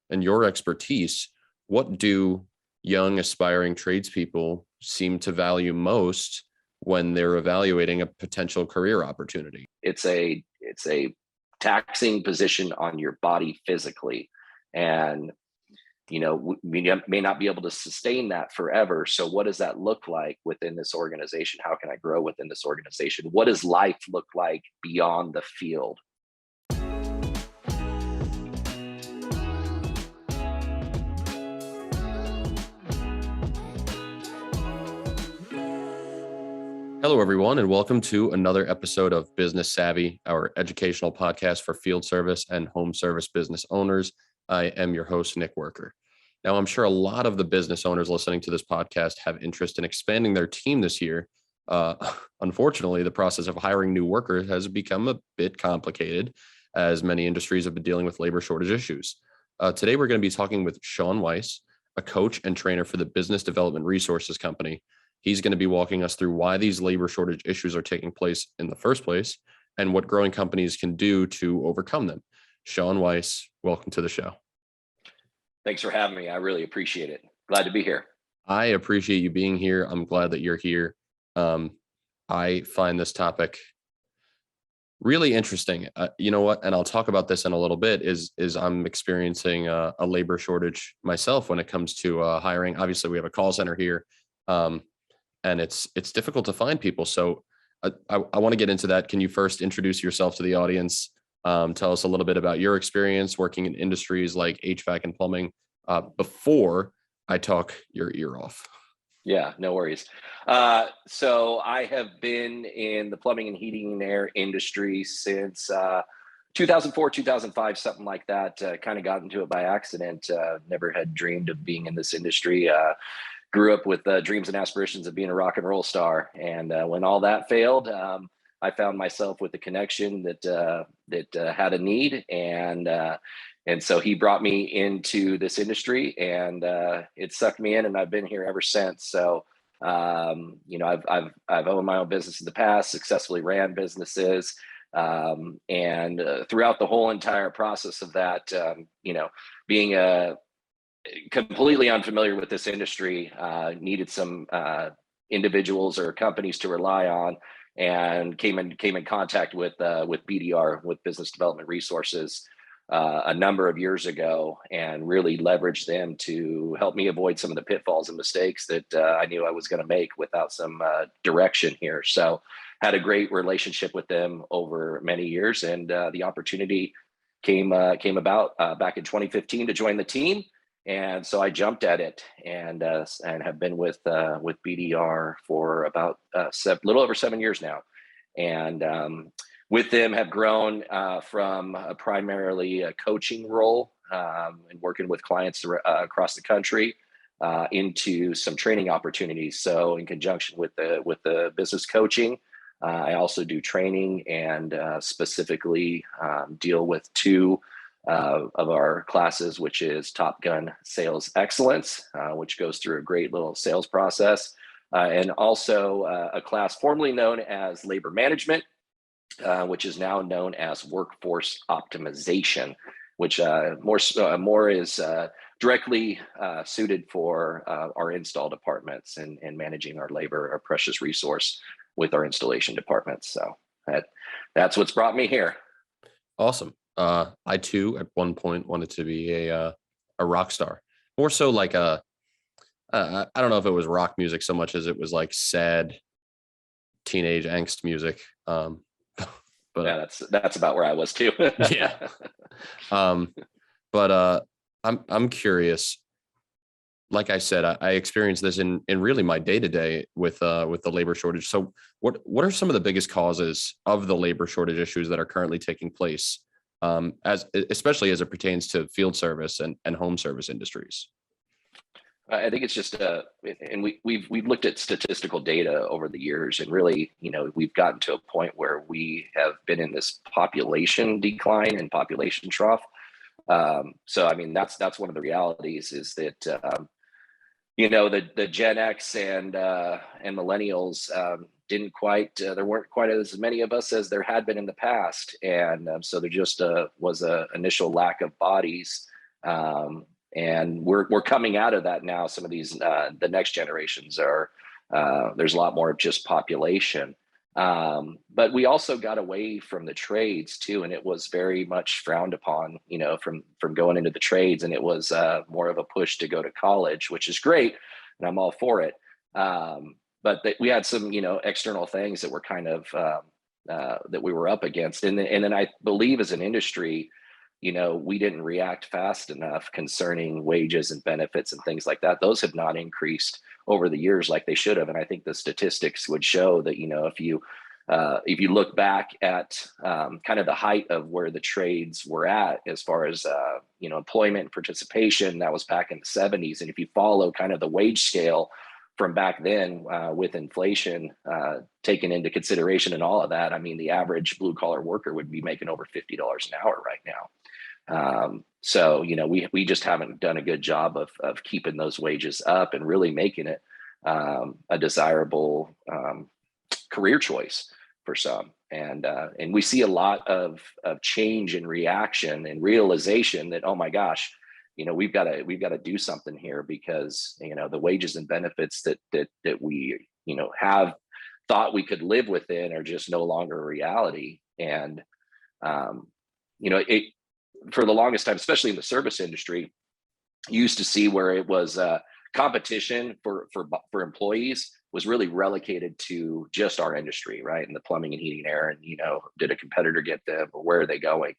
and your expertise, what do young aspiring tradespeople seem to value most when they're evaluating a potential career opportunity? It's a taxing position on your body physically, and we may not be able to sustain that forever. So what does that look like within this organization? How can I grow within this organization? What does life look like beyond the field? Hello, everyone, and welcome to another episode of Business Savvy, our educational podcast for field service and home service business owners. I am your host, Nick Werker. Now, I'm sure a lot of the business owners listening to this podcast have interest in expanding their team this year. Unfortunately, the process of hiring new workers has become a bit complicated, as many industries have been dealing with labor shortage issues. Today, we're going to be talking with Shaun Weiss, a coach and trainer for the Business Development Resources Company. He's going to be walking us through why these labor shortage issues are taking place in the first place and what growing companies can do to overcome them. Shaun Weiss, welcome to the show. Thanks for having me. I really appreciate it. Glad to be here. I appreciate you being here. I'm glad that you're here. I find this topic really interesting. You know what? And I'll talk about this in a little bit is I'm experiencing a labor shortage myself when it comes to hiring. Obviously, we have a call center here. And it's difficult to find people. So I want to get into that. Can you first introduce yourself to the audience? Tell us a little bit about your experience working in industries like HVAC and plumbing before I talk your ear off. Yeah, no worries. So I have been in the plumbing and heating and air industry since 2004, 2005, something like that. Kind of got into it by accident. Never had dreamed of being in this industry. Grew up with dreams and aspirations of being a rock and roll star. And when all that failed, I found myself with a connection that had a need. And so he brought me into this industry, and it sucked me in, and I've been here ever since. So, I've owned my own business in the past, successfully ran businesses. And throughout the whole entire process of that, being completely unfamiliar with this industry, needed some individuals or companies to rely on, and came in contact with BDR, with Business Development Resources, a number of years ago, and really leveraged them to help me avoid some of the pitfalls and mistakes that I knew I was going to make without some direction here. So had a great relationship with them over many years, and the opportunity came about back in 2015 to join the team. And so I jumped at it, and have been with BDR for about little over 7 years now, and with them have grown from primarily a coaching role and working with clients across the country into some training opportunities. So in conjunction with the business coaching, I also do training, and specifically deal with two of our classes, which is Top Gun Sales Excellence, which goes through a great little sales process, and also a class formerly known as Labor Management, which is now known as Workforce Optimization, which more is directly suited for our install departments and managing our labor, our precious resource, with our installation departments. So that's what's brought me here. Awesome. I too, at one point, wanted to be a rock star, more so like I don't know if it was rock music so much as it was like sad teenage angst music. But yeah, that's about where I was too. Yeah. But I'm curious. Like I said, I experienced this in really my day-to-day with the labor shortage. So what are some of the biggest causes of the labor shortage issues that are currently taking place, especially as it pertains to field service and home service industries? I think it's just, and we've looked at statistical data over the years, and really, we've gotten to a point where we have been in this population decline and population trough. So, I mean, that's one of the realities, is that, the Gen X and millennials there weren't quite as many of us as there had been in the past, and so there just was a initial lack of bodies And we're coming out of that now. Some of these the next generations are there's a lot more of just population. But we also got away from the trades too, and it was very much frowned upon, from going into the trades, and it was more of a push to go to college, which is great, and I'm all for it. But we had some, external things that were kind of that we were up against, and then I believe as an industry, we didn't react fast enough concerning wages and benefits and things like that. Those have not increased over the years like they should have. And I think the statistics would show that, if you look back at kind of the height of where the trades were at as far as, employment and participation, that was back in the 70s. And if you follow kind of the wage scale from back then with inflation taken into consideration and all of that, I mean, the average blue collar worker would be making over $50 an hour right now. So, we just haven't done a good job of keeping those wages up and really making it a desirable career choice for some. And we see a lot of change and reaction and realization that, oh my gosh, we've got to do something here, because, the wages and benefits that we, have thought we could live within are just no longer a reality. And, for the longest time, especially in the service industry, you used to see where it was competition for employees was really relegated to just our industry, right? And the plumbing and heating and air, and did a competitor get them, or where are they going?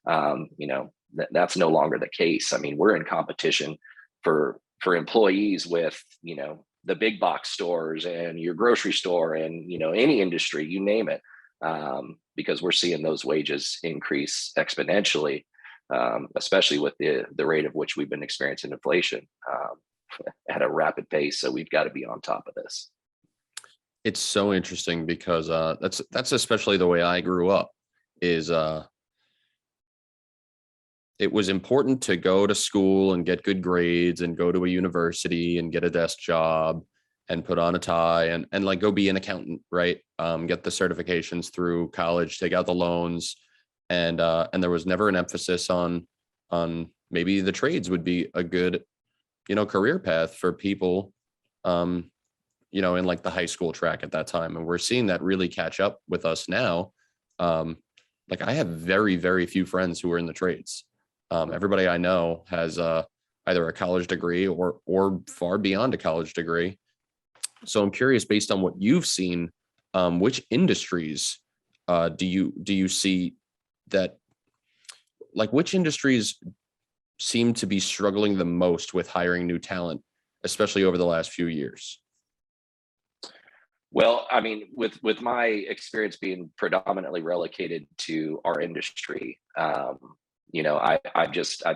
That's no longer the case. I mean, we're in competition for employees with the big box stores and your grocery store and any industry, you name it, because we're seeing those wages increase exponentially. Especially with the rate of which we've been experiencing inflation at a rapid pace. So we've got to be on top of this. It's so interesting because that's especially the way I grew up. Is it was important to go to school and get good grades and go to a university and get a desk job and put on a tie and like go be an accountant, right? Get the certifications through college, take out the loans. And there was never an emphasis on maybe the trades would be a good, career path for people, in like the high school track at that time. And we're seeing that really catch up with us now. Like I have very, very few friends who are in the trades. Everybody I know has either a college degree or far beyond a college degree. So I'm curious, based on what you've seen, which industries do you see that, like, which industries seem to be struggling the most with hiring new talent, especially over the last few years? Well, I mean, with my experience being predominantly relocated to our industry, I've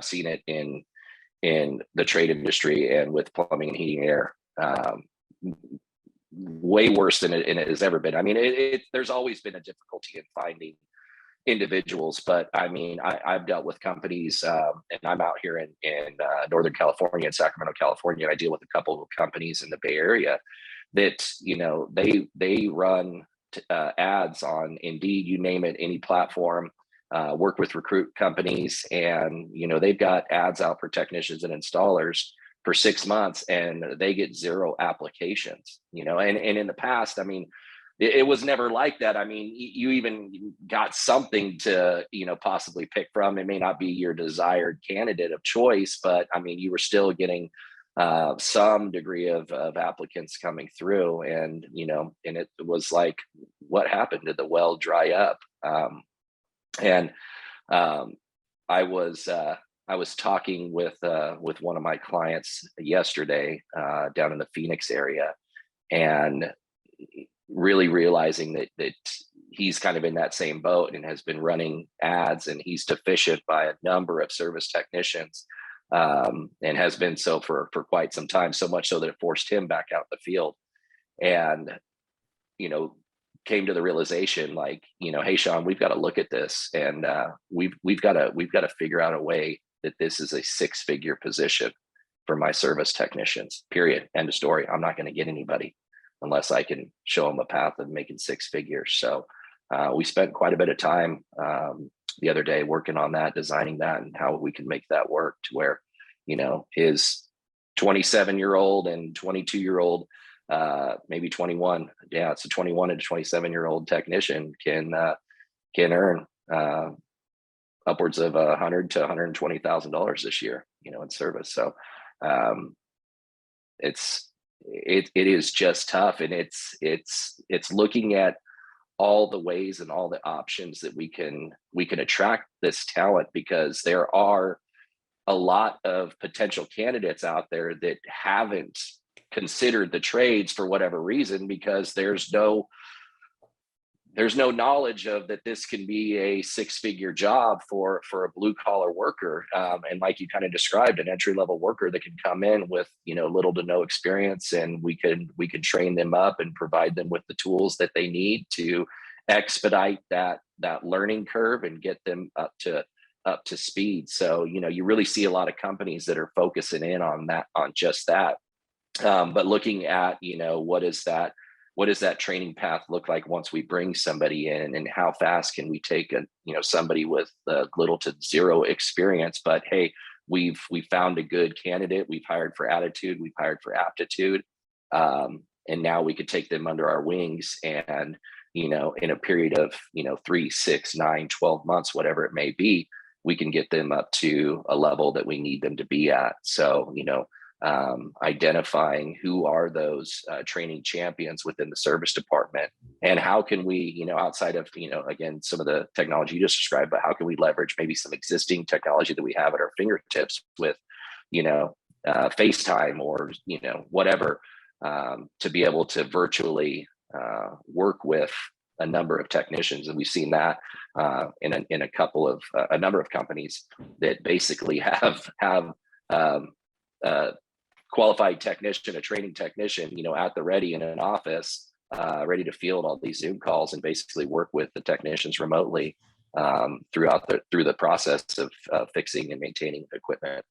seen it in the trade industry and with plumbing and heating and air, way worse than it has ever been. I mean, there's always been a difficulty in finding individuals, but I mean, I've dealt with companies, and I'm out here in Northern California, in Sacramento, California, and I deal with a couple of companies in the Bay Area that they run ads on Indeed, you name it, any platform. Work with recruit companies, and they've got ads out for technicians and installers for 6 months, and they get 0 applications. And in the past, I mean, it was never like that. I mean, you even got something to, possibly pick from. It may not be your desired candidate of choice, but I mean, you were still getting some degree of applicants coming through. And, and it was like, what happened? Did the well dry up? And I was talking with one of my clients yesterday down in the Phoenix area, and really realizing that he's kind of in that same boat and has been running ads, and he's deficient by a number of service technicians, and has been so for quite some time, so much so that it forced him back out in the field. And came to the realization, like, hey, Shaun, we've got to look at this, and we've got to figure out a way that this is a 6-figure position for my service technicians, period, end of story. I'm not going to get anybody unless I can show them a path of making 6 figures. So we spent quite a bit of time the other day working on that, designing that, and how we can make that work to where, his 27-year-old and 22-year-old, maybe 21. Yeah, it's a 21 and 27-year-old technician can earn upwards of $100,000 to $120,000 this year, in service. So it is just tough, and it's looking at all the ways and all the options that we can attract this talent, because there are a lot of potential candidates out there that haven't considered the trades for whatever reason, because there's no knowledge of that this can be a six-figure job for a blue collar worker. And like you kind of described, an entry-level worker that can come in with, little to no experience, and we could train them up and provide them with the tools that they need to expedite that learning curve and get them up to speed. So, you really see a lot of companies that are focusing in on just that. But looking at, what does that training path look like once we bring somebody in, and how fast can we take somebody with little to zero experience, but hey, we found a good candidate, we've hired for attitude, we've hired for aptitude, and now we could take them under our wings, and in a period of 3, 6, 9, 12 months, whatever it may be, we can get them up to a level that we need them to be at. So identifying who are those training champions within the service department, and how can we, outside of, again, some of the technology you just described, but how can we leverage maybe some existing technology that we have at our fingertips with, FaceTime or, whatever, to be able to virtually work with a number of technicians. And we've seen that in a number of companies that basically have qualified technician, a training technician, at the ready in an office, ready to field all these Zoom calls and basically work with the technicians remotely through the process of fixing and maintaining equipment.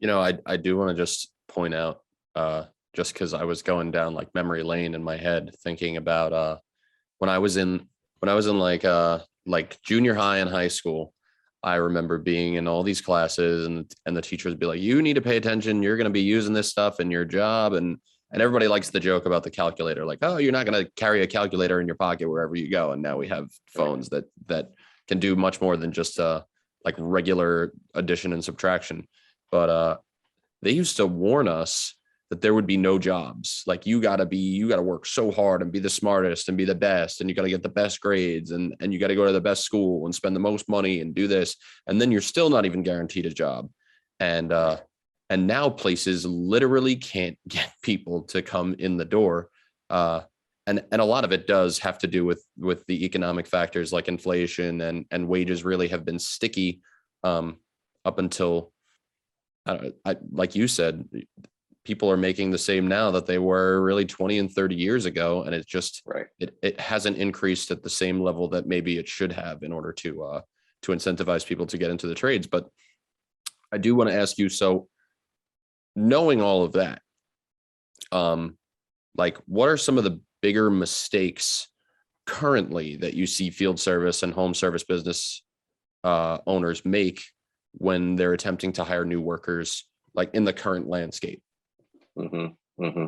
I do want to just point out, just because I was going down like memory lane in my head, thinking about when I was in like junior high and high school. I remember being in all these classes, and the teachers would be like, you need to pay attention. You're going to be using this stuff in your job. And everybody likes the joke about the calculator, like, oh, you're not going to carry a calculator in your pocket wherever you go. And now we have phones that can do much more than just like regular addition and subtraction. But they used to warn us that there would be no jobs. Like you got to work so hard and be the smartest and be the best. And you got to get the best grades, and you got to go to the best school and spend the most money and do this. And then you're still not even guaranteed a job. And now places literally can't get people to come in the door. And a lot of it does have to do with the economic factors like inflation, and wages really have been sticky up until, like you said, people are making the same now that they were really 20 and 30 years ago. And it's just, right. It hasn't increased at the same level that maybe it should have in order to incentivize people to get into the trades. But I do want to ask you, so knowing all of that, like what are some of the bigger mistakes currently that you see field service and home service business owners make when they're attempting to hire new workers, like in the current landscape? Mm-hmm, mm-hmm.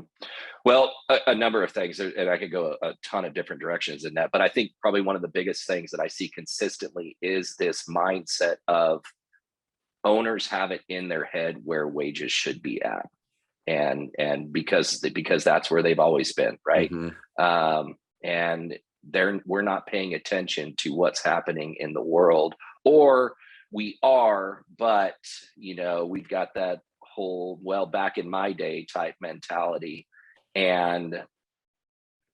Well, a number of things, and I could go a ton of different directions in that, but I think probably one of the biggest things that I see consistently is this mindset of owners have it in their head where wages should be at, and because that's where they've always been, right? Mm-hmm. And we're not paying attention to what's happening in the world, or we are, but we've got that whole, well, back in my day type mentality, and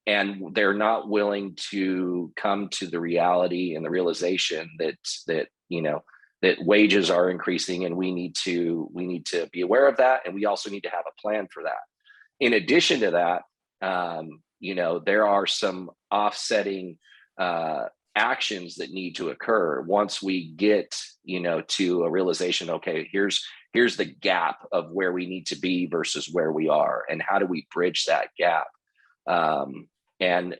they're not willing to come to the reality and the realization that wages are increasing, and we need to be aware of that, and we also need to have a plan for that. In addition to that, there are some offsetting actions that need to occur once we get to a realization, okay, here's the gap of where we need to be versus where we are, and how do we bridge that gap. And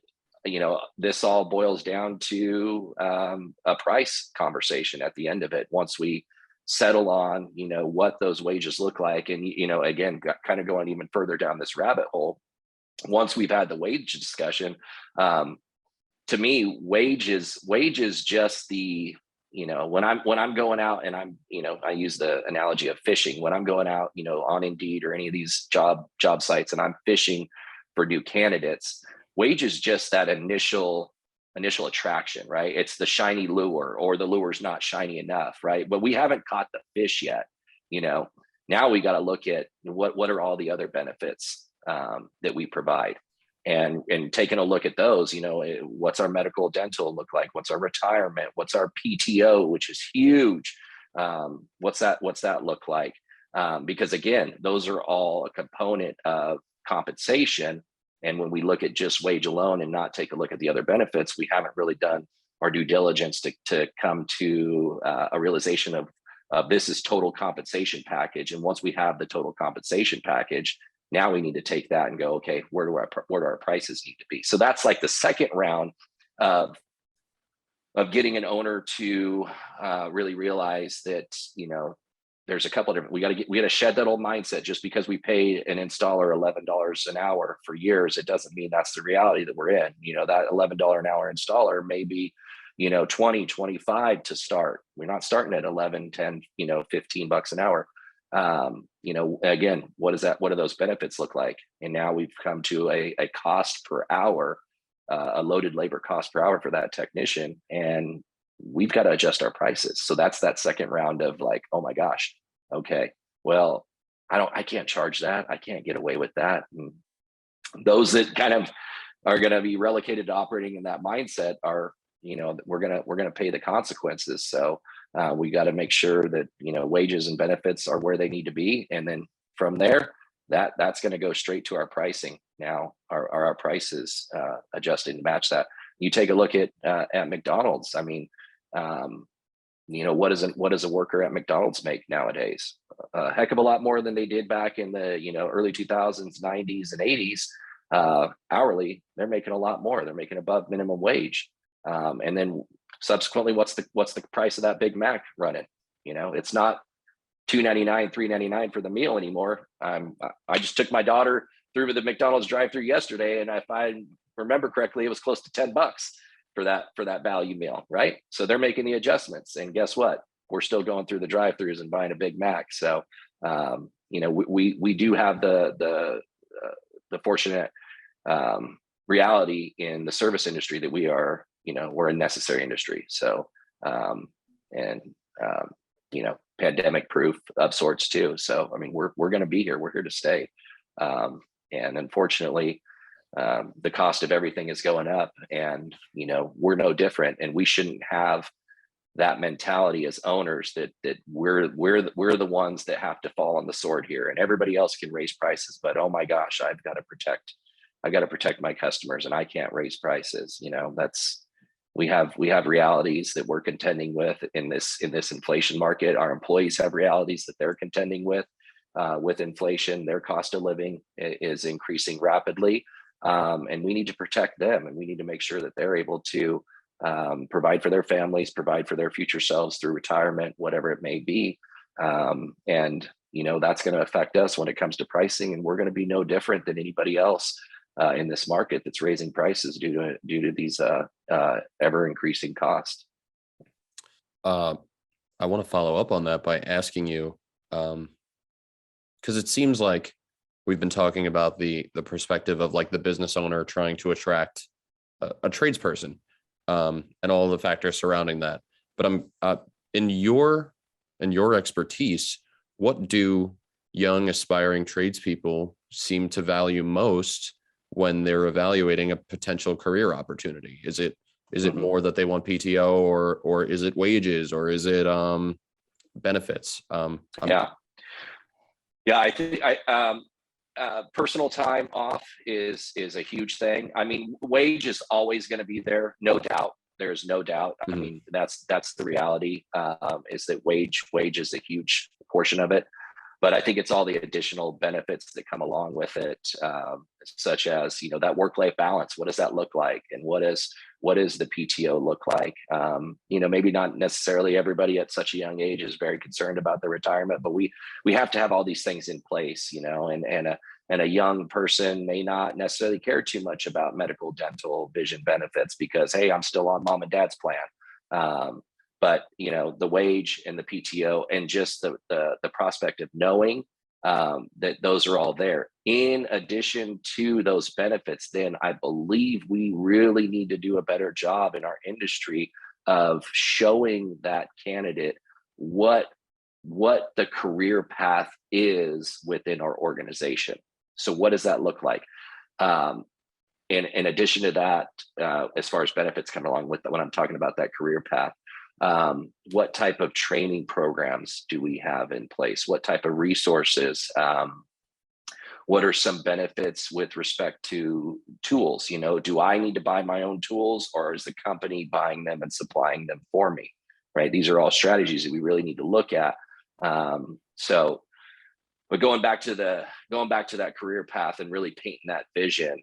this all boils down to a price conversation at the end of it. Once we settle on, what those wages look like. And, again, kind of going even further down this rabbit hole, once we've had the wage discussion, to me, wage is just the, when I'm going out and I'm, I use the analogy of fishing. When I'm going out, on Indeed or any of these job sites and I'm fishing for new candidates, wage is just that initial attraction, right? It's the shiny lure, or the lure's not shiny enough, right? But we haven't caught the fish yet. Now we got to look at what are all the other benefits that we provide, and taking a look at those. What's our medical dental look like? What's our retirement? What's our PTO, which is huge? What's that look like? Because again, those are all a component of compensation. And when we look at just wage alone and not take a look at the other benefits, we haven't really done our due diligence to come to a realization of this is total compensation package. And once we have the total compensation package, now we need to take that and go, okay, where do our prices need to be? So that's like the second round of getting an owner to really realize that, there's a couple of different, we got to shed that old mindset. Just because we pay an installer $11 an hour for years, it doesn't mean that's the reality that we're in. That $11 an hour installer may be, 20, 25 to start. We're not starting at 11, 10, $15 an hour. Again, what do those benefits look like? And now we've come to a cost per hour, a loaded labor cost per hour for that technician. And we've got to adjust our prices. So that's that second round of like, oh my gosh, okay, well, I can't charge that. I can't get away with that. And those that kind of are going to be relocated to operating in that mindset are, we're going to pay the consequences. So we got to make sure that, wages and benefits are where they need to be. And then from there, that's going to go straight to our pricing. Now our prices adjusted to match that. You take a look at McDonald's. I mean, what does a worker at McDonald's make nowadays? A heck of a lot more than they did back in the early 2000s, 90s, and 80s. Hourly, they're making a lot more. They're making above minimum wage. And then subsequently, what's the price of that Big Mac running? It's not $2.99, $3.99 for the meal anymore. I just took my daughter through the McDonald's drive-through yesterday, and if I remember correctly, it was close to $10 for that value meal, right? So they're making the adjustments, and guess what? We're still going through the drive-throughs and buying a Big Mac. So we do have the fortunate reality in the service industry that we are, we're a necessary industry. So pandemic proof of sorts too. So I mean, we're going to be here. We're here to stay. And unfortunately, the cost of everything is going up, and we're no different. And we shouldn't have that mentality as owners that we're the ones that have to fall on the sword here, and everybody else can raise prices, but oh my gosh, I've got to protect my customers, and I can't raise prices. We have realities that we're contending with in this inflation market. Our employees have realities that they're contending with inflation. Their cost of living is increasing rapidly. And we need to protect them, and we need to make sure that they're able to provide for their families, provide for their future selves through retirement, whatever it may be. And that's going to affect us when it comes to pricing, and we're going to be no different than anybody else in this market that's raising prices due to these ever increasing costs. I want to follow up on that by asking you, because it seems like we've been talking about the perspective of like the business owner trying to attract a tradesperson, and all the factors surrounding that. But I'm in your expertise, what do young aspiring tradespeople seem to value most when they're evaluating a potential career opportunity? Is it more that they want PTO, or is it wages, or is it benefits? I think personal time off is a huge thing. I mean, wage is always going to be there, no doubt. There's no doubt. I mean, that's the reality, is that wage is a huge portion of it. But I think it's all the additional benefits that come along with it, such as, that work-life balance. What does that look like? And what is the PTO look like? Maybe not necessarily everybody at such a young age is very concerned about their retirement, but we have to have all these things in place, and a young person may not necessarily care too much about medical, dental, vision benefits because, hey, I'm still on mom and dad's plan. But the wage and the PTO and just the prospect of knowing that those are all there. In addition to those benefits, then I believe we really need to do a better job in our industry of showing that candidate what the career path is within our organization. So what does that look like? In addition to that, as far as benefits come along with when I'm talking about that career path, what type of training programs do we have in place? What type of resources? What are some benefits with respect to tools? Do I need to buy my own tools, or is the company buying them and supplying them for me? Right. These are all strategies that we really need to look at. But going back to that career path and really painting that vision,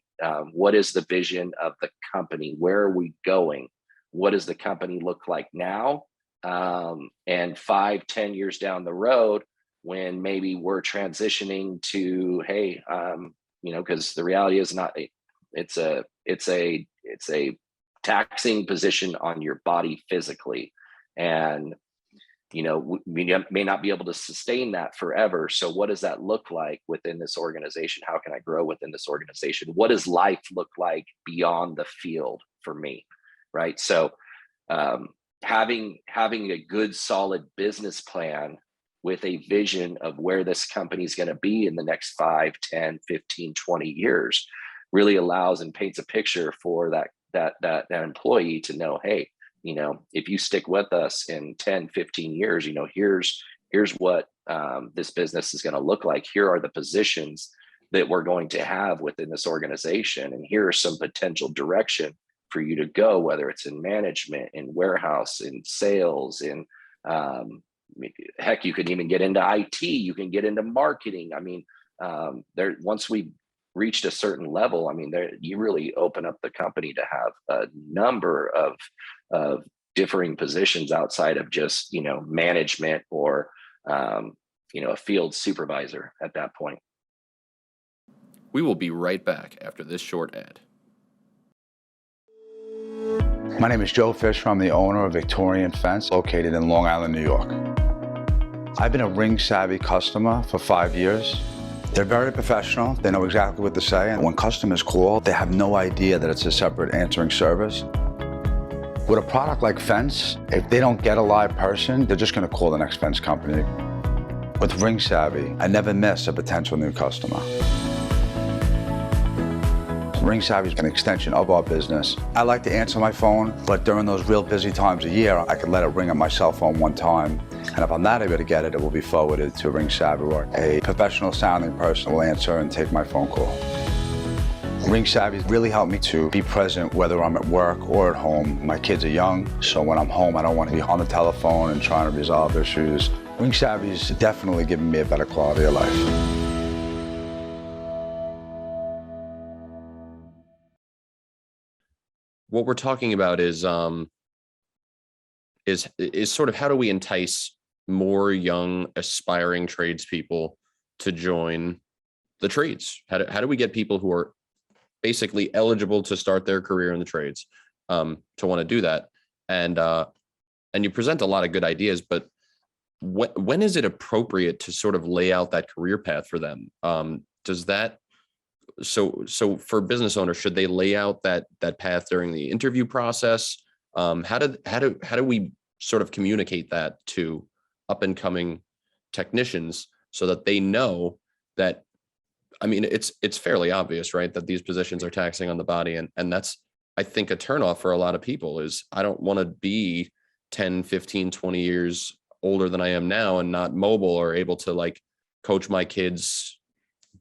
what is the vision of the company? Where are we going? What does the company look like now? And 5-10 years down the road, when maybe we're transitioning to, hey, because the reality is it's a taxing position on your body physically, and we may not be able to sustain that forever. So what does that look like within this organization? How can I grow within this organization? What does life look like beyond the field for me? Right. So having a good, solid business plan with a vision of where this company is going to be in the next 5, 10, 15, 20 years really allows and paints a picture for that employee to know, hey, if you stick with us in 10, 15 years, here's what this business is going to look like. Here are the positions that we're going to have within this organization. And here are some potential direction for you to go, whether it's in management, in warehouse, in sales, in heck, you can even get into IT, you can get into marketing. I mean, once we reached a certain level, you really open up the company to have a number of differing positions outside of just, management or, a field supervisor at that point. We will be right back after this short ad. My name is Joe Fisher. I'm the owner of Victorian Fence, located in Long Island, New York. I've been a Ring Savvy customer for 5 years. They're very professional. They know exactly what to say. And when customers call, they have no idea that it's a separate answering service. With a product like Fence, if they don't get a live person, they're just going to call the next Fence company. With Ring Savvy, I never miss a potential new customer. Ring Savvy is an extension of our business. I like to answer my phone, but during those real busy times of year, I can let it ring on my cell phone one time. And if I'm not able to get it, it will be forwarded to Ring Savvy, where a professional sounding person will answer and take my phone call. Ring Savvy really helped me to be present whether I'm at work or at home. My kids are young, so when I'm home, I don't want to be on the telephone and trying to resolve issues. Ring Savvy is definitely giving me a better quality of life. What we're talking about is sort of how do we entice more young aspiring tradespeople to join the trades? How do we get people who are basically eligible to start their career in the trades to want to do that? And you present a lot of good ideas, but when is it appropriate to sort of lay out that career path for them? So for business owners, should they lay out that path during the interview process? How do we sort of communicate that to up and coming technicians so that they know that, it's fairly obvious, right, that these positions are taxing on the body. And that's, I think, a turnoff for a lot of people is I don't want to be 10, 15, 20 years older than I am now and not mobile or able to like coach my kids'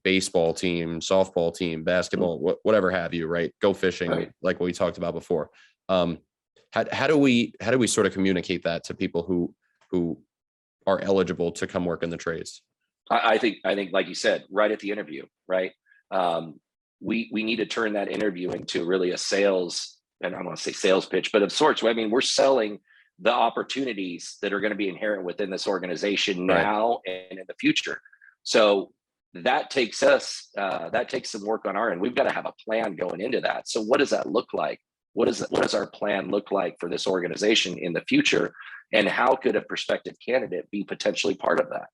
baseball team, softball team, basketball, whatever have you, right? Go fishing, right, like what we talked about before. How do we sort of communicate that to people who are eligible to come work in the trades? I think, like you said, right at the interview, right? We need to turn that interview into really a sales, and I don't want to say sales pitch, but of sorts. I mean, we're selling the opportunities that are going to be inherent within this organization Right. now and in the future. So that takes some work on our end. We've got to have a plan going into that. So what does that look like? What does our plan look like for this organization in the future? And how could a prospective candidate be potentially part of that?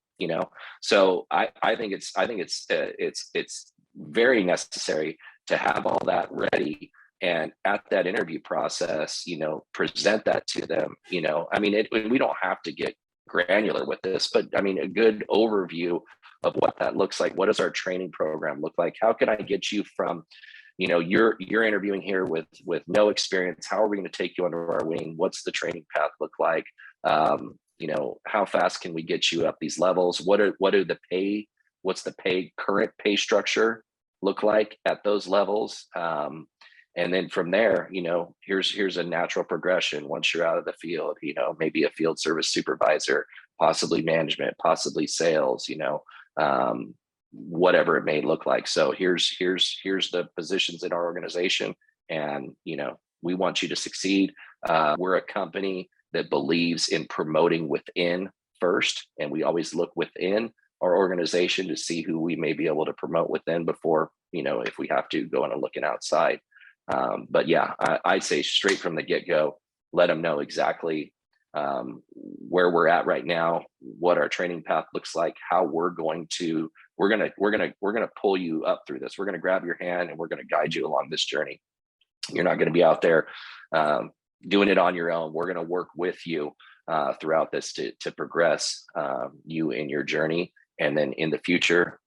So I think it's very necessary to have all that ready, and at that interview process, present that to them. I mean, we don't have to get granular with this, but I mean, a good overview of what that looks like. What does our training program look like? How can I get you from, you're interviewing here with no experience. How are we going to take you under our wing? What's the training path look like? How fast can we get you up these levels? What's the current pay structure look like at those levels? And then from there, here's a natural progression. Once you're out of the field, maybe a field service supervisor, possibly management, possibly sales, whatever it may look like. So here's the positions in our organization, and we want you to succeed. We're a company that believes in promoting within first, and we always look within our organization to see who we may be able to promote within before, if we have to go in and looking outside. But yeah, I'd say straight from the get-go, let them know exactly where we're at right now, what our training path looks like, how we're gonna pull you up through this. We're gonna grab your hand and we're gonna guide you along this journey. You're not gonna be out there doing it on your own. We're gonna work with you throughout this to progress you in your journey. And then in the future,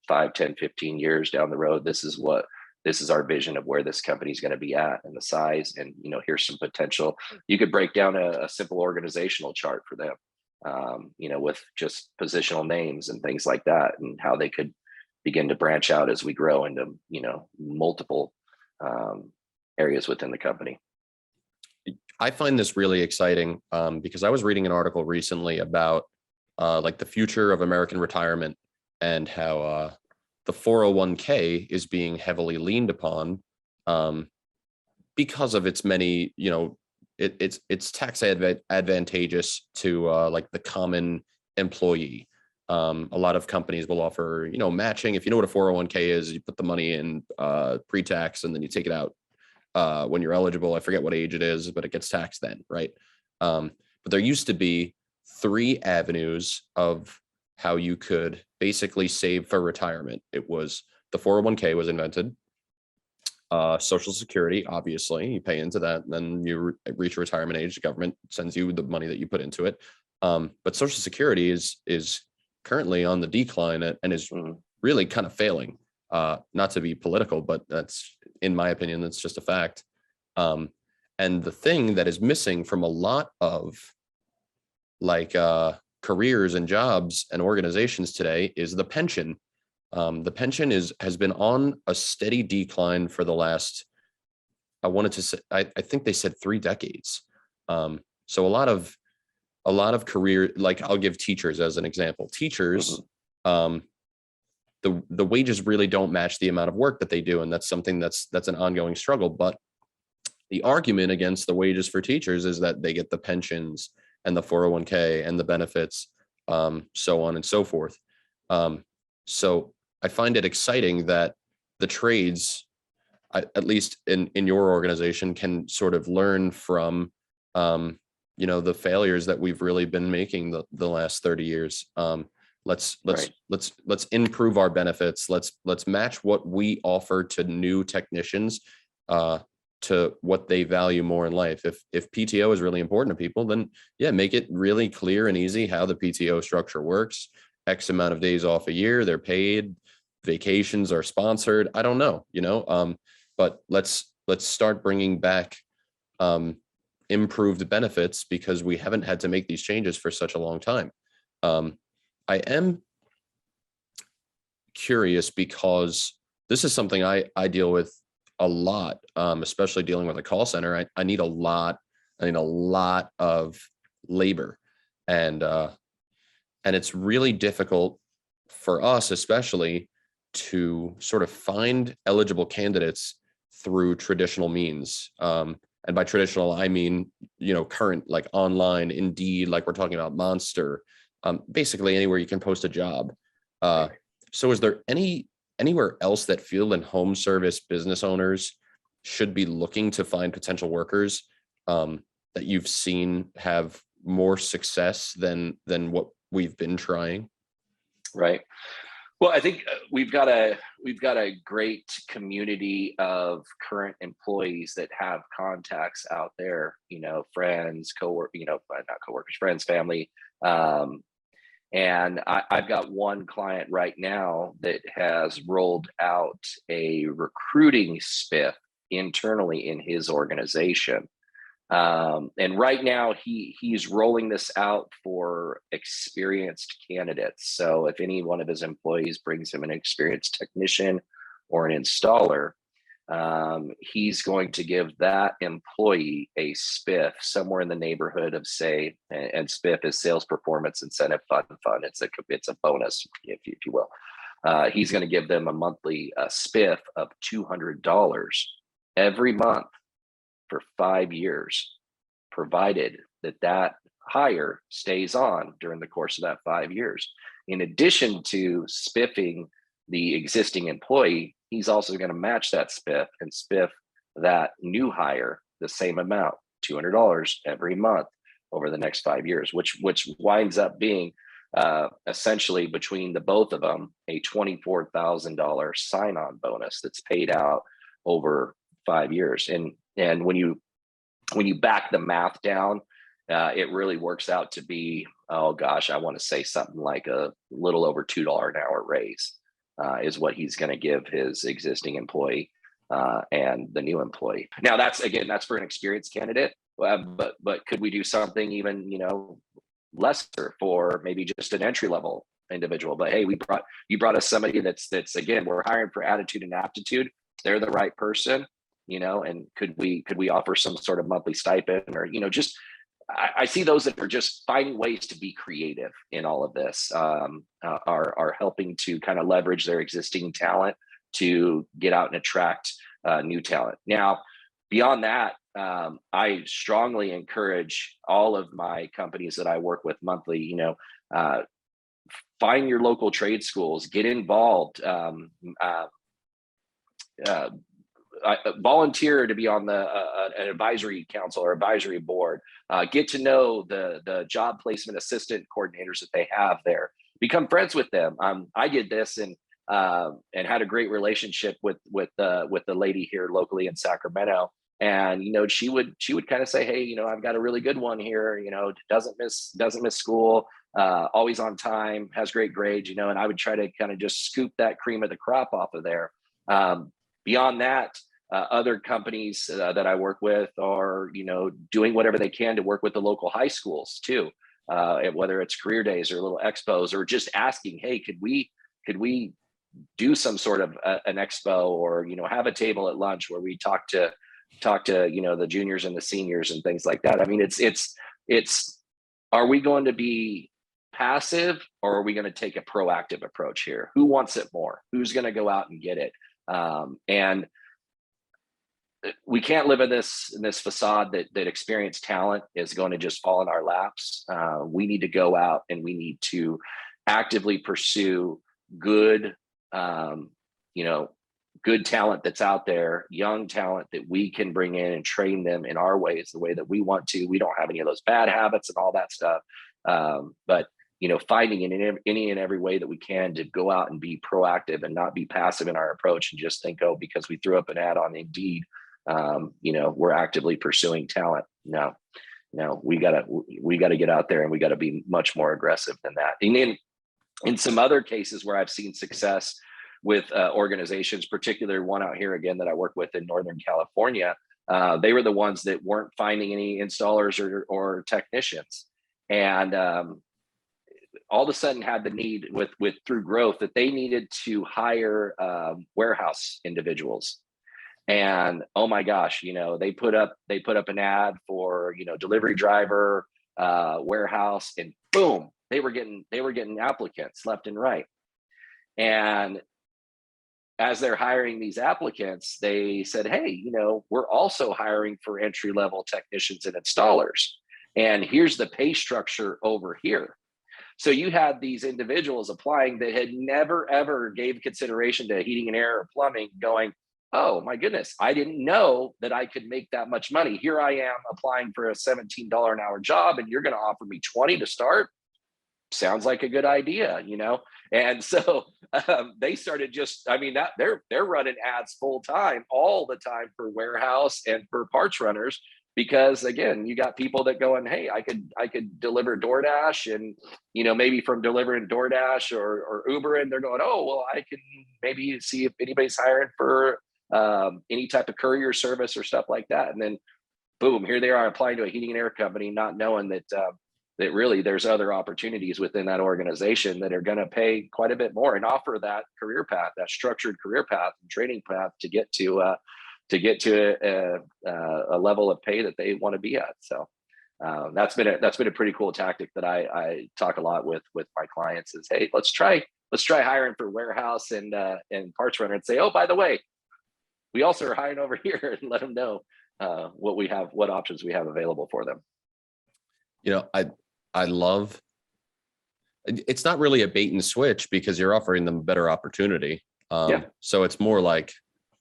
5, 10, 15 years down the road, this is our vision of where this company is going to be at and the size. And, here's some potential. You could break down a simple organizational chart for them, with just positional names and things like that, and how they could begin to branch out as we grow into, multiple areas within the company. I find this really exciting because I was reading an article recently about like the future of American retirement and how the 401k is being heavily leaned upon because of its many, it's tax advantageous to like the common employee. A lot of companies will offer, matching. If you know what a 401k is, you put the money in pre-tax and then you take it out when you're eligible. I forget what age it is, but it gets taxed then, right? But there used to be 3 avenues of how you could basically save for retirement. It was the 401k was invented, Social Security, obviously, you pay into that, and then you reach retirement age, the government sends you the money that you put into it. But Social Security is currently on the decline and is really kind of failing. Not to be political, but that's, in my opinion, that's just a fact. And the thing that is missing from a lot of like careers and jobs and organizations today is the pension. The pension has been on a steady decline for the last, I wanted to say, I think they said 3 decades. So a lot of career, like I'll give teachers as an example. Teachers, the wages really don't match the amount of work that they do, and that's something that's an ongoing struggle. But the argument against the wages for teachers is that they get the pensions and the 401k and the benefits, so on and so forth. So I find it exciting that the trades, at least in your organization, can sort of learn from, the failures that we've really been making the last 30 years. Let's improve our benefits. Let's match what we offer to new technicians to what they value more in life. If PTO is really important to people, then yeah, make it really clear and easy how the PTO structure works. X amount of days off a year, they're paid, vacations are sponsored. I don't know, but let's start bringing back improved benefits, because we haven't had to make these changes for such a long time. I am curious because this is something I deal with a lot, especially dealing with a call center. I need a lot of labor, and it's really difficult for us, especially, to sort of find eligible candidates through traditional means. And by traditional, I mean, current, like online, Indeed, like we're talking about Monster, basically anywhere you can post a job. So is there anywhere else that field and home service business owners should be looking to find potential workers, that you've seen have more success than what we've been trying? Right. Well, I think we've got a great community of current employees that have contacts out there, friends, not coworkers, friends, family. And I've got one client right now that has rolled out a recruiting spiff internally in his organization. And right now he's rolling this out for experienced candidates. So if any one of his employees brings him an experienced technician or an installer, he's going to give that employee a spiff somewhere in the neighborhood of, say, and spiff is sales performance incentive fund. It's a bonus, if you will. He's going to give them a monthly spiff of $200 every month for 5 years, provided that hire stays on during the course of that 5 years. In addition to spiffing the existing employee, he's also going to match that spiff and spiff that new hire the same amount, $200 every month over the next 5 years, which winds up being essentially, between the both of them, a $24,000 sign-on bonus that's paid out over 5 years. And when you back the math down, it really works out to be, oh gosh, I want to say something like a little over $2 an hour raise is what he's going to give his existing employee and the new employee. Now that's for an experienced candidate, but could we do something even lesser for maybe just an entry level individual? But hey, you brought us somebody that's again, we're hiring for attitude and aptitude. They're the right person. And could we offer some sort of monthly stipend, or just I see those that are just finding ways to be creative in all of this, are helping to kind of leverage their existing talent to get out and attract new talent. Now, beyond that, I strongly encourage all of my companies that I work with monthly, find your local trade schools, get involved. Volunteer to be on an advisory council or advisory board. Get to know the job placement assistant coordinators that they have there. Become friends with them. I did this and had a great relationship with the lady here locally in Sacramento. And she would kind of say, hey, I've got a really good one here. Doesn't miss school. Always on time. Has great grades. And I would try to kind of just scoop that cream of the crop off of there. Beyond that, other companies that I work with are, doing whatever they can to work with the local high schools too, whether it's career days or little expos, or just asking, hey, could we do some sort of an expo, or have a table at lunch where we talk to the juniors and the seniors and things like that. I mean, it's are we going to be passive, or are we going to take a proactive approach here? Who wants it more? Who's going to go out and get it? And we can't live in this facade that experienced talent is going to just fall in our laps. We need to go out and we need to actively pursue good, good talent that's out there, young talent that we can bring in and train them in our ways, the way that we want to. We don't have any of those bad habits and all that stuff. But finding in any and every way that we can to go out and be proactive and not be passive in our approach and just think, oh, because we threw up an ad on Indeed, we're actively pursuing talent. No, we gotta get out there, and we gotta be much more aggressive than that. And in some other cases where I've seen success with organizations, particularly one out here again that I work with in Northern California, they were the ones that weren't finding any installers or technicians, and all of a sudden had the need with through growth that they needed to hire warehouse individuals. And oh my gosh, they put up an ad for delivery driver, warehouse, and boom, they were getting applicants left and right. And as they're hiring these applicants, they said, hey, we're also hiring for entry level technicians and installers. And here's the pay structure over here. So you had these individuals applying that had never, ever gave consideration to heating and air or plumbing, going, oh my goodness, I didn't know that I could make that much money. Here I am applying for a $17 an hour job, and you're going to offer me 20 to start. Sounds like a good idea, And so they started that they're running ads full time all the time for warehouse and for parts runners, because again, you got people that going, hey, I could deliver DoorDash, and maybe from delivering DoorDash or Uber, and they're going, oh well, I can maybe see if anybody's hiring for any type of courier service or stuff like that. And then boom, here they are applying to a heating and air company, not knowing that that really there's other opportunities within that organization that are going to pay quite a bit more and offer that career path, that structured career path and training path to get to a level of pay that they want to be at. So that's been a pretty cool tactic that I talk a lot with my clients is, hey, let's try hiring for warehouse and parts runner, and say, oh, by the way, we also are hiring over here, and let them know what options we have available for them. I love, it's not really a bait and switch because you're offering them a better opportunity. So it's more like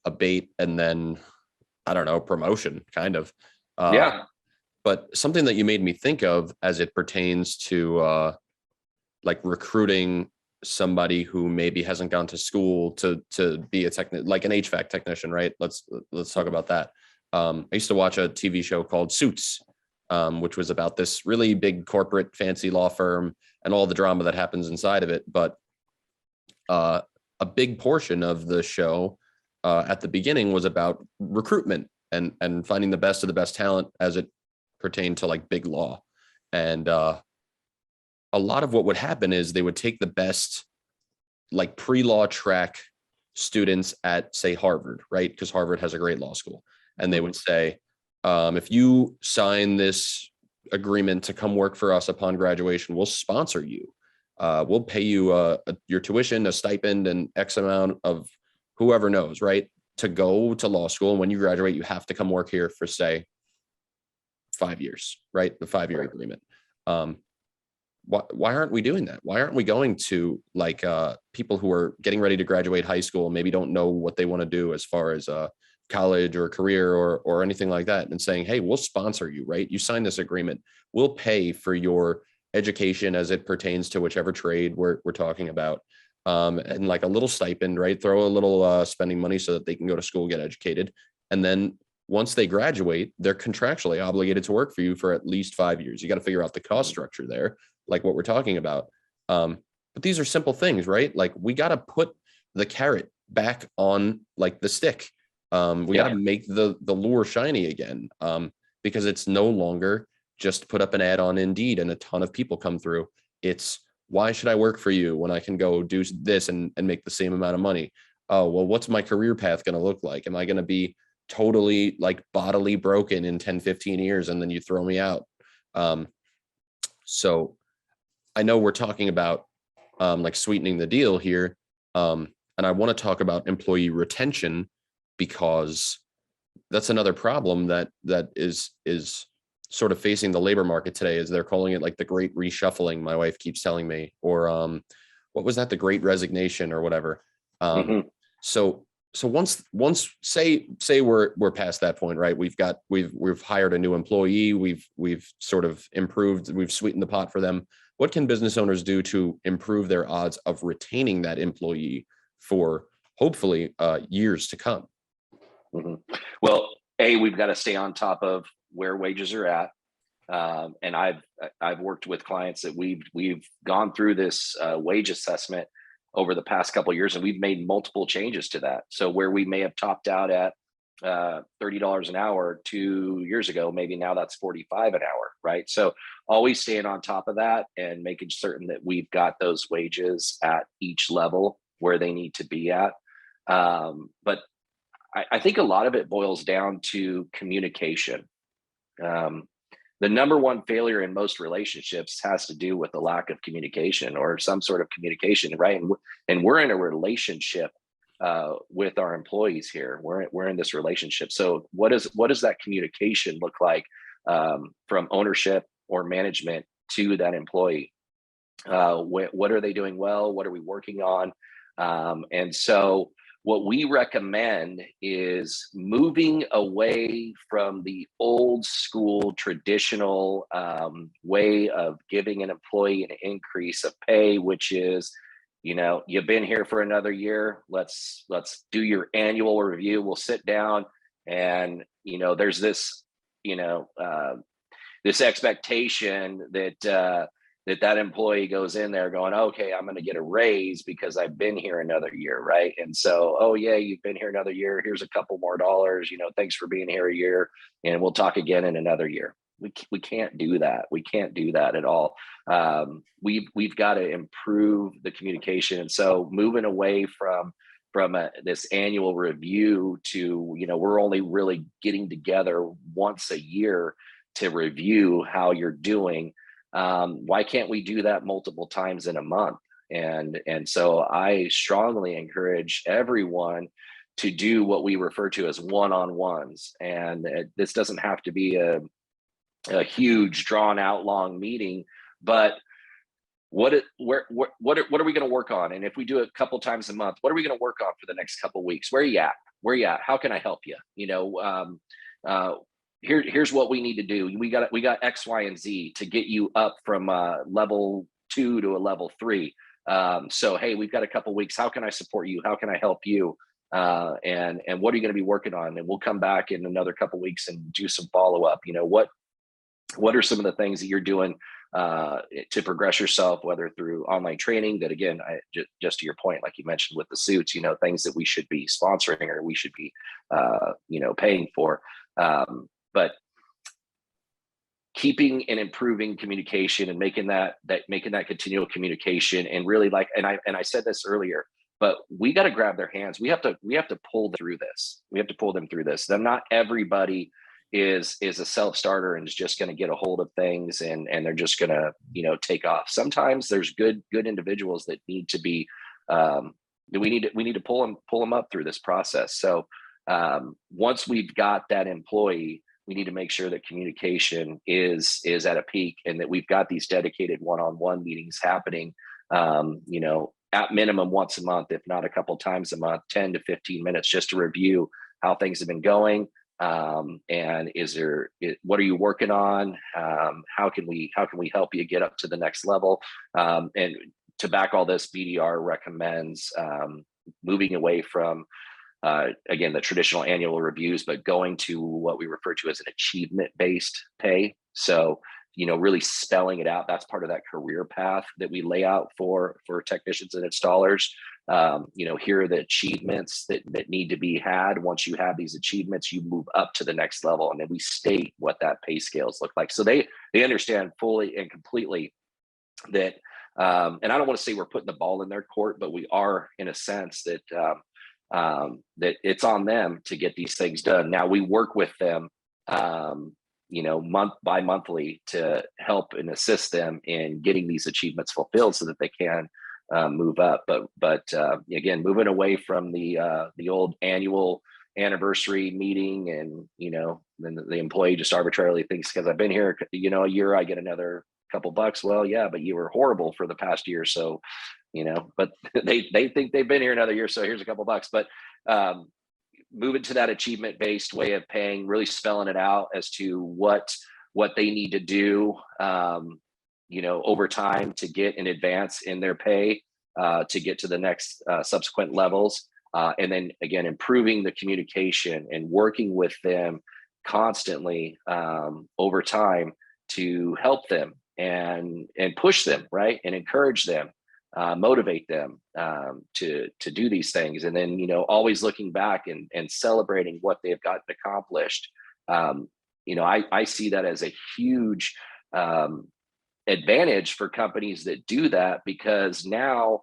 a bait and then, I don't know, promotion kind of. But something that you made me think of as it pertains to like recruiting somebody who maybe hasn't gone to school to be like an HVAC technician, right? Let's talk about that. I used to watch a TV show called Suits, which was about this really big corporate fancy law firm and all the drama that happens inside of it. But a big portion of the show at the beginning was about recruitment and finding the best of the best talent as it pertained to like big law. And a lot of what would happen is they would take the best like pre-law track students at, say, Harvard, right? Because Harvard has a great law school. And they would say, if you sign this agreement to come work for us upon graduation, we'll sponsor you. We'll pay you your tuition, a stipend, and X amount of whoever knows, right? To go to law school. And when you graduate, you have to come work here for, say, 5 years, right? The 5-year agreement. Why aren't we doing that? Why aren't we going to like people who are getting ready to graduate high school, maybe don't know what they want to do as far as college or career or anything like that, and saying, hey, we'll sponsor you, right? You sign this agreement. We'll pay for your education as it pertains to whichever trade we're talking about. And like a little stipend, right? Throw a little spending money so that they can go to school, get educated. And then once they graduate, they're contractually obligated to work for you for at least 5 years. You got to figure out the cost structure there, like what we're talking about. But these are simple things, right? Like we got to put the carrot back on like the stick. We got to make the lure shiny again, because it's no longer just put up an ad on Indeed and a ton of people come through. It's, why should I work for you when I can go do this and make the same amount of money? Oh, well, what's my career path going to look like? Am I going to be totally like bodily broken in 10, 15 years and then you throw me out? So I know we're talking about like sweetening the deal here. And I want to talk about employee retention, because that's another problem that is sort of facing the labor market today. Is they're calling it like the great reshuffling, my wife keeps telling me, or what was that, the great resignation or whatever. So once say we're past that point, right? We've hired a new employee, we've sort of improved, we've sweetened the pot for them. What can business owners do to improve their odds of retaining that employee for hopefully years to come? Well, we've got to stay on top of where wages are at. And I've worked with clients that we've gone through this wage assessment over the past couple of years, and we've made multiple changes to that. So where we may have topped out at $30 an hour 2 years ago, maybe now that's $45 an hour, right? So always staying on top of that and making certain that we've got those wages at each level where they need to be at. But I think a lot of it boils down to communication. the number one failure in most relationships has to do with the lack of communication or some sort of communication, right? And we're in a relationship with our employees here. We're in this relationship. So what does that communication look like from ownership or management to that employee? What are they doing well? What are we working on? And so what we recommend is moving away from the old school traditional way of giving an employee an increase of pay, which is, you've been here for another year. Let's do your annual review. We'll sit down and, there's this, this expectation that employee goes in there going, okay, I'm going to get a raise because I've been here another year, right? And so, oh yeah, you've been here another year. Here's a couple more dollars. Thanks for being here a year, and we'll talk again in another year. We can't do that. We can't do that at all. We've got to improve the communication, and so moving away from this annual review to we're only really getting together once a year to review how you're doing. Why can't we do that multiple times in a month? And so I strongly encourage everyone to do what we refer to as one-on-ones. And this doesn't have to be a huge drawn out long meeting, but what are we going to work on? And if we do it a couple times a month, what are we going to work on for the next couple of weeks? Where are you at? How can I help you? Here's what we need to do. We got X, Y, and Z to get you up from level 2 to a level 3. So, hey, we've got a couple weeks. How can I support you? How can I help you? And what are you going to be working on? And we'll come back in another couple weeks and do some follow up. What are some of the things that you're doing to progress yourself, whether through online training that, again, just to your point, like you mentioned with the suits, things that we should be sponsoring or we should be, paying for. But keeping and improving communication and making that continual communication, and really and I said this earlier, but we got to grab their hands. We have to pull them through this. We have to pull them through this. Then not everybody is a self-starter and is just going to get a hold of things and they're just going to take off. Sometimes there's good individuals that need to be we need to pull them up through this process. So once we've got that employee, we need to make sure that communication is at a peak and that we've got these dedicated one-on-one meetings happening, at minimum once a month, if not a couple times a month, 10 to 15 minutes, just to review how things have been going. And what are you working on? How can we help you get up to the next level? And to back all this, BDR recommends moving away from again, the traditional annual reviews, but going to what we refer to as an achievement-based pay. So, really spelling it out. That's part of that career path that we lay out for technicians and installers. Here are the achievements that need to be had. Once you have these achievements, you move up to the next level, and then we state what that pay scales look like. So they understand fully and completely that. And I don't want to say we're putting the ball in their court, but we are, in a sense, that that it's on them to get these things done. Now we work with them, month by monthly to help and assist them in getting these achievements fulfilled so that they can move up. But again, moving away from the old annual anniversary meeting, and then the employee just arbitrarily thinks, because I've been here a year, I get another couple bucks. Well, yeah, but you were horrible for the past year, so but they think they've been here another year, so here's a couple bucks. But moving to that achievement-based way of paying, really spelling it out as to what they need to do over time to get an advance in their pay, to get to the next subsequent levels, and then again improving the communication and working with them constantly over time to help them and push them, right, and encourage them, motivate them to do these things, and then always looking back and celebrating what they've gotten accomplished. I see that as a huge advantage for companies that do that, because now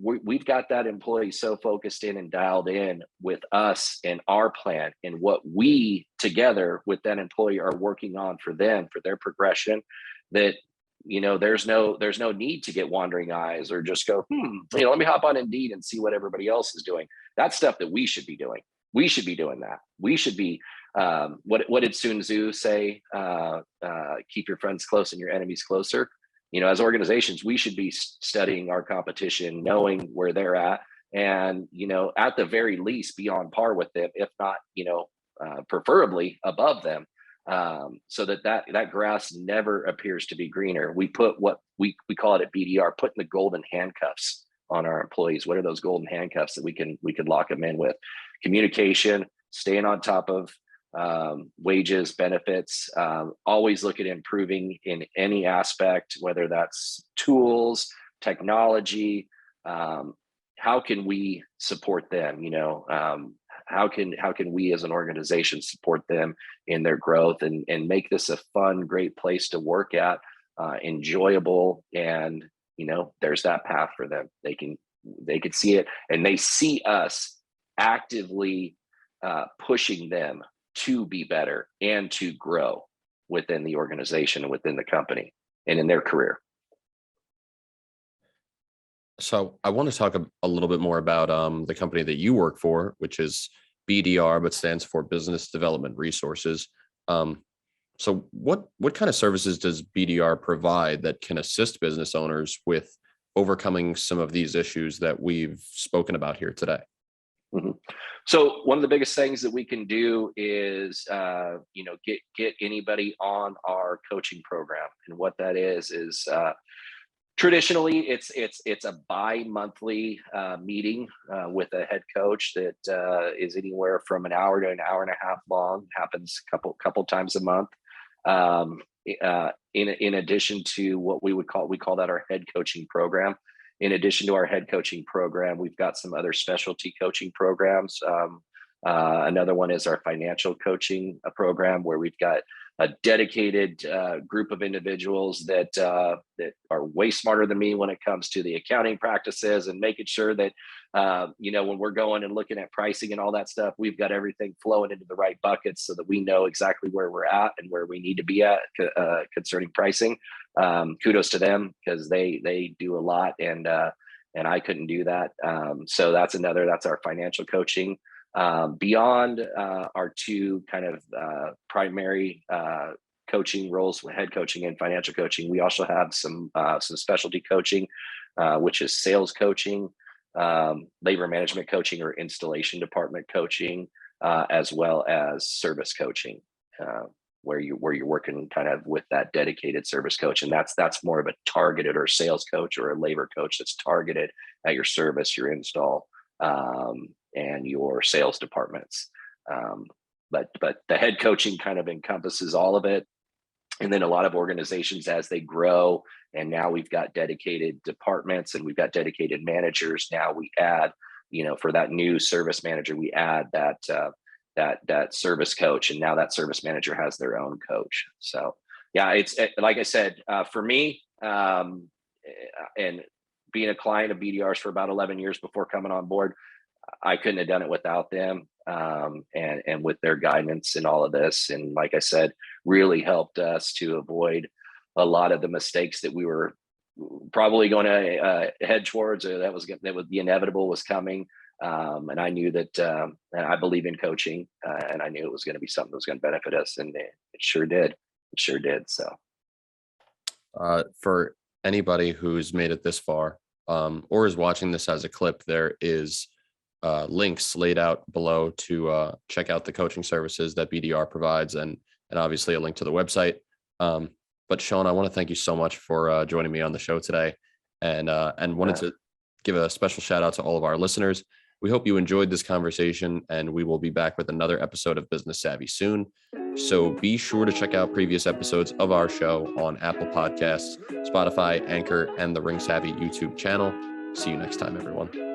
we've got that employee so focused in and dialed in with us and our plan and what we together with that employee are working on for them, for their progression, that there's no need to get wandering eyes or just go, let me hop on Indeed and see what everybody else is doing. That's stuff that we should be doing. We should be doing that. We should be, what did Sun Tzu say? Keep your friends close and your enemies closer. As organizations, we should be studying our competition, knowing where they're at, and, at the very least be on par with them, if not, preferably above them. So that grass never appears to be greener. We put what we call it at BDR, putting the golden handcuffs on our employees. What are those golden handcuffs that we could lock them in with? Communication, staying on top of wages, benefits, always look at improving in any aspect, whether that's tools, technology. How can we support them? How can we as an organization support them in their growth and make this a fun, great place to work at, enjoyable, and there's that path for them. They can see it, and they see us actively pushing them to be better and to grow within the organization and within the company and in their career. So I want to talk a little bit more about the company that you work for, which is BDR, but stands for Business Development Resources. So what kind of services does BDR provide that can assist business owners with overcoming some of these issues that we've spoken about here today? Mm-hmm. So one of the biggest things that we can do is, get anybody on our coaching program. And what that is traditionally it's a bi-monthly meeting with a head coach that is anywhere from an hour to an hour and a half long. Happens a couple times a month. In addition to what we call that our head coaching program. In addition to our head coaching program, we've got some other specialty coaching programs. Another one is our financial coaching program, where we've got a dedicated group of individuals that are way smarter than me when it comes to the accounting practices and making sure that, when we're going and looking at pricing and all that stuff, we've got everything flowing into the right buckets so that we know exactly where we're at and where we need to be at concerning pricing. Kudos to them, because they do a lot, and I couldn't do that. So that's our financial coaching. Beyond our two kind of primary coaching roles, head coaching and financial coaching, we also have some specialty coaching, which is sales coaching, labor management coaching, or installation department coaching, as well as service coaching, where you're working kind of with that dedicated service coach. And that's more of a targeted or sales coach or a labor coach that's targeted at your service, your install, and your sales departments. But the head coaching kind of encompasses all of it. And then a lot of organizations, as they grow, and now we've got dedicated departments and we've got dedicated managers. Now we add, for that new service manager, we add that service coach, and now that service manager has their own coach. So yeah, it's like I said, for me, and being a client of BDR's for about 11 years before coming on board, I couldn't have done it without them, and with their guidance and all of this. And like I said, really helped us to avoid a lot of the mistakes that we were probably going to head towards, or that would be inevitable, was coming. And I knew that, and I believe in coaching, and I knew it was going to be something that was going to benefit us, and it sure did. It sure did. So, for anybody who's made it this far, or is watching this as a clip, there is links laid out below to check out the coaching services that BDR provides, and obviously a link to the website. But Shaun, I want to thank you so much for joining me on the show today, and wanted to give a special shout out to all of our listeners. We hope you enjoyed this conversation, and we will be back with another episode of Business Savvy soon. So be sure to check out previous episodes of our show on Apple Podcasts, Spotify, Anchor, and the Ring Savvy YouTube channel. See you next time, everyone.